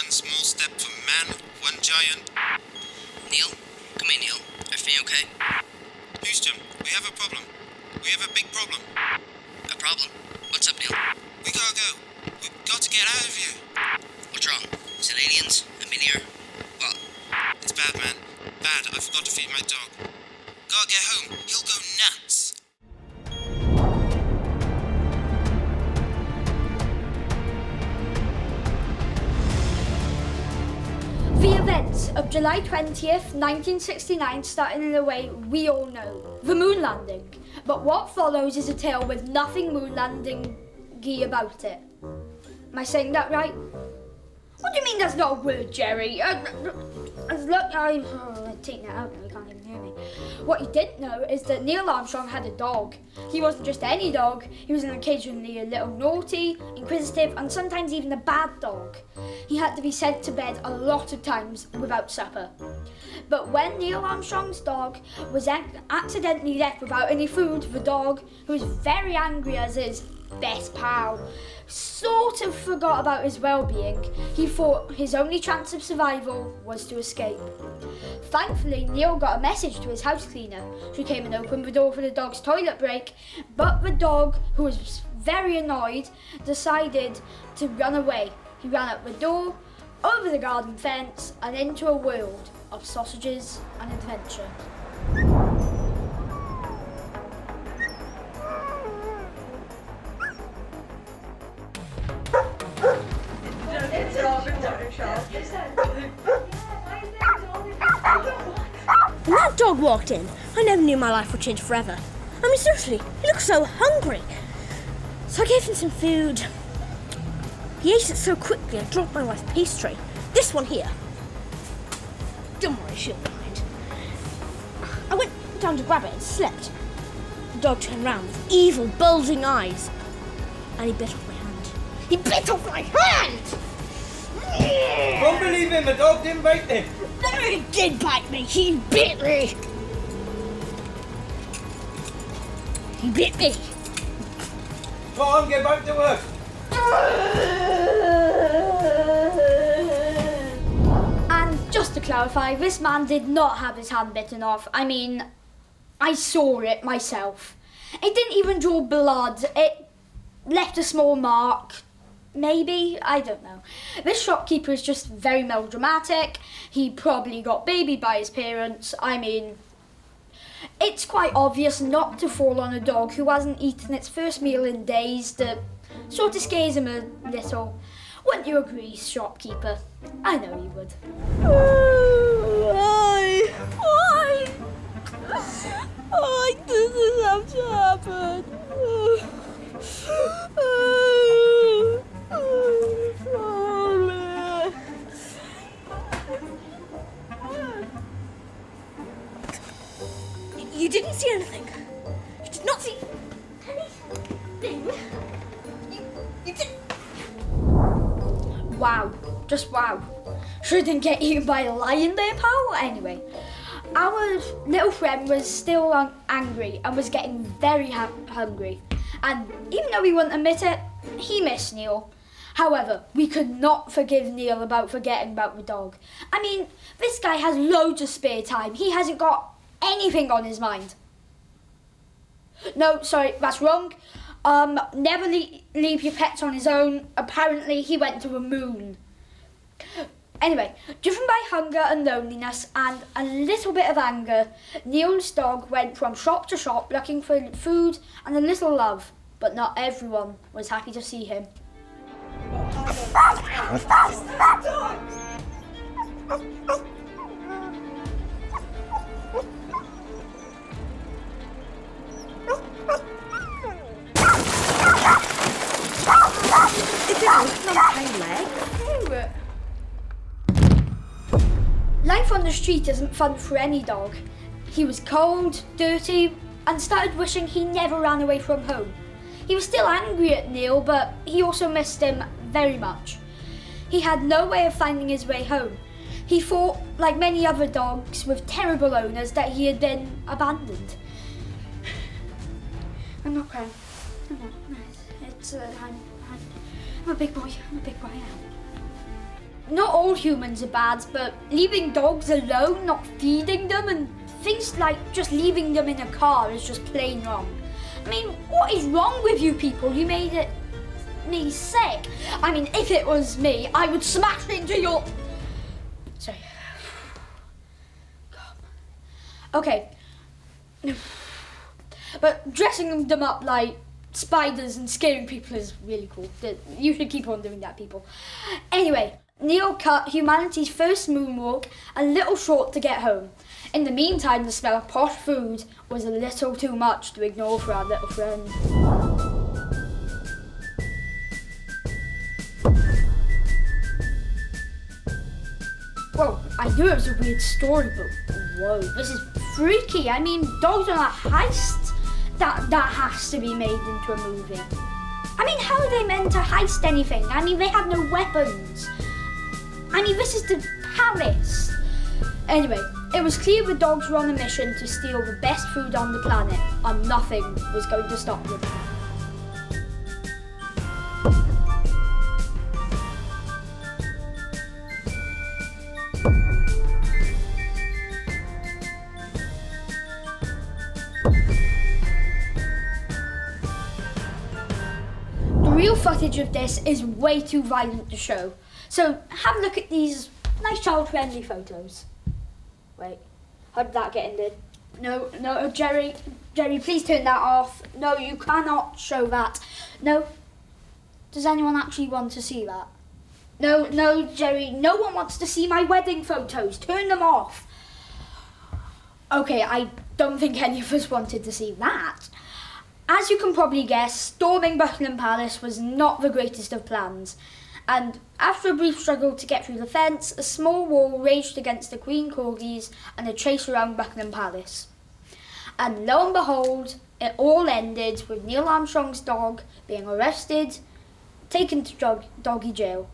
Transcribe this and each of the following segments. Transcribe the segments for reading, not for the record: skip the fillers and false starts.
One small step for man, one giant... Neil? Come here, Neil. Everything okay? Houston, we have a problem. We have a big problem. A problem? What's up, Neil? We gotta go. We've got to get out of here. What's wrong? Is it aliens? A meteor? What? It's bad, man. Bad. I forgot to feed my dog. Gotta get home. He'll go nuts. The events of July 20th, 1969 started in a way we all know, the moon landing. But what follows is a tale with nothing moon landing-y about it. Am I saying that right? What do you mean that's not a word, Jerry? Take that out now, you can't even hear me. What you didn't know is that Neil Armstrong had a dog. He wasn't just any dog, he was occasionally a little naughty, inquisitive, and sometimes even a bad dog. He had to be sent to bed a lot of times without supper. But when Neil Armstrong's dog was accidentally left without any food, the dog, who was very angry as his best pal, sort of forgot about his well-being. He thought his only chance of survival was to escape. Thankfully, Neil got a message to his house cleaner. She came and opened the door for the dog's toilet break, but the dog, who was very annoyed, decided to run away. He ran out the door, over the garden fence, and into a world of sausages and adventure. When that dog walked in, I never knew my life would change forever. I mean, seriously, he looked so hungry. So I gave him some food. He ate it so quickly I dropped my wife's pastry. This one here. Don't worry, she'll mind. I went down to grab it and slept. The dog turned round with evil, bulging eyes. And he bit off my hand. He bit off my hand! Don't believe him, the dog didn't bite me. No, he did bite me. He bit me. He bit me. Go on, get back to work. And just to clarify, this man did not have his hand bitten off. I mean, I saw it myself. It didn't even draw blood. It left a small mark. Maybe, I don't know. This shopkeeper is just very melodramatic. He probably got babied by his parents. I mean, it's quite obvious not to fall on a dog who hasn't eaten its first meal in days. That sort of scares him a little. Wouldn't you agree, shopkeeper? I know you would. Why? Why does this have to happen? You didn't see anything. You did not see anything. You did. Wow, just wow. Sure didn't get eaten by a lion there, pal. Anyway, our little friend was still angry and was getting very hungry. And even though he wouldn't admit it, he missed Neil. However, we could not forgive Neil about forgetting about the dog. I mean, this guy has loads of spare time. He hasn't got anything on his mind. No, sorry, that's wrong. Never leave your pets on his own. Apparently, he went to the moon. Anyway, driven by hunger and loneliness and a little bit of anger, Neil's dog went from shop to shop looking for food and a little love. But not everyone was happy to see him. Life on the street isn't fun for any dog. He was cold, dirty, and started wishing he never ran away from home. He was still angry at Neil, but he also missed him very much. He had no way of finding his way home. He thought, like many other dogs with terrible owners, that he had been abandoned. I'm not crying. I'm not. It's I'm a big boy. I'm a big boy now. not all humans are bad, but leaving dogs alone, not feeding them, and things like just leaving them in a car is just plain wrong. I mean, what is wrong with you people? You made me sick. I mean, if it was me, I would smash into your... Sorry. Okay. But dressing them up like spiders and scaring people is really cool. You should keep on doing that, people. Anyway, Neil cut humanity's first moonwalk a little short to get home. In the meantime, the smell of posh food was a little too much to ignore for our little friend. Well, I knew it was a weird story, but whoa, this is freaky. I mean, dogs on a heist? That has to be made into a movie. I mean, how are they meant to heist anything? I mean, they have no weapons. I mean, this is the palace. Anyway, it was clear the dogs were on a mission to steal the best food on the planet, and nothing was going to stop them. The real footage of this is way too violent to show, so have a look at these nice child-friendly photos. Wait, how did that get in there? No, Jerry, please turn that off. No, you cannot show that. No. Does anyone actually want to see that? No, Jerry, no one wants to see my wedding photos. Turn them off. Okay, I don't think any of us wanted to see that. As you can probably guess, storming Buckingham Palace was not the greatest of plans. And after a brief struggle to get through the fence, a small war raged against the Queen Corgis and a chase around Buckingham Palace. And lo and behold, it all ended with Neil Armstrong's dog being arrested, taken to doggy jail.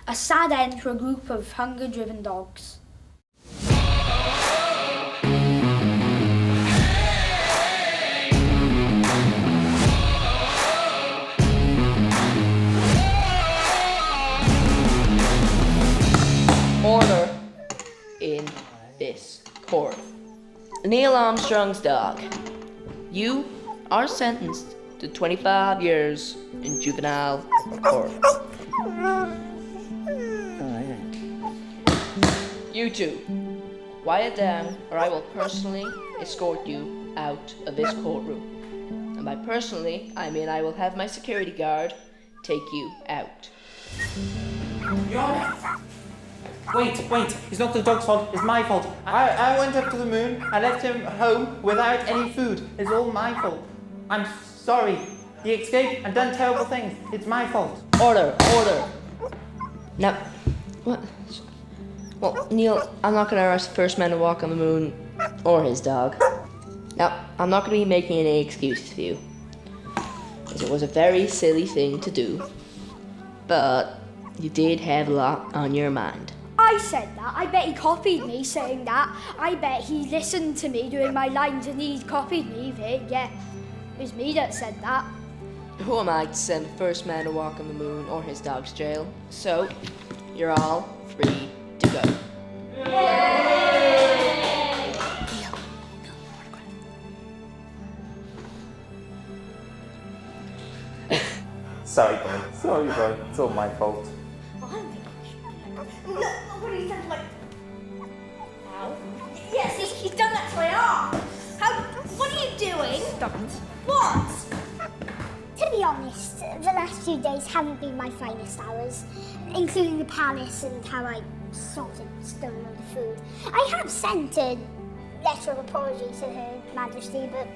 A sad end for a group of hunger-driven dogs. Order in this court. Neil Armstrong's dog. You are sentenced to 25 years in juvenile court. You two, quiet down or I will personally escort you out of this courtroom. And by personally, I mean I will have my security guard take you out. Your Honor. Wait, it's not the dog's fault, it's my fault. I went up to the moon, I left him home without any food. It's all my fault. I'm sorry. He escaped and done terrible things. It's my fault. Order. Now, what? Well, Neil, I'm not going to arrest the first man to walk on the moon or his dog. Now, I'm not going to be making any excuses for you, because it was a very silly thing to do, but you did have a lot on your mind. I said that. I bet he copied me saying that. I bet he listened to me doing my lines and he copied me. Yeah, it was me that said that. Who am I to send the first man to walk on the moon or his dog to jail? So, you're all free to go. Sorry, boy. It's all my fault. Look, what are you done to my... Ow. Yes, he's done that to my arm. What are you doing? Stop it. What? To be honest, the last few days haven't been my finest hours, including the palace and how I sort of stole a load of food. I have sent a letter of apology to Her Majesty, but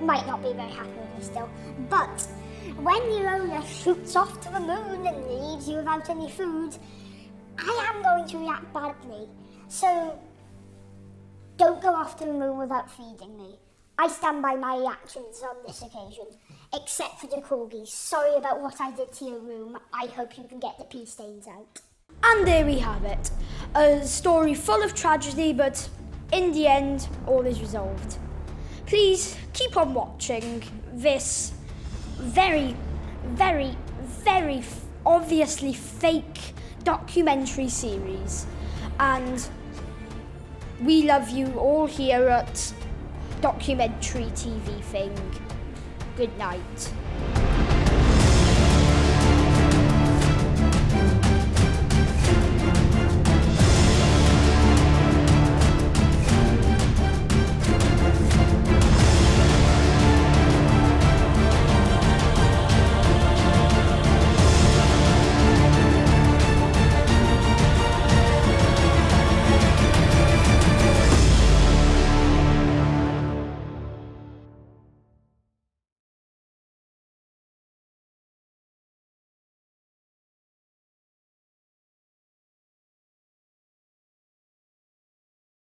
might not be very happy with me still. But when your owner shoots off to the moon and leaves you without any food, I am going to react badly. So don't go off to the moon without feeding me. I stand by my actions on this occasion, except for the corgis. Sorry about what I did to your room. I hope you can get the pea stains out. And there we have it. A story full of tragedy, but in the end, all is resolved. Please keep on watching this very, very, very obviously fake documentary series, and we love you all here at Documentary TV Thing. Good night.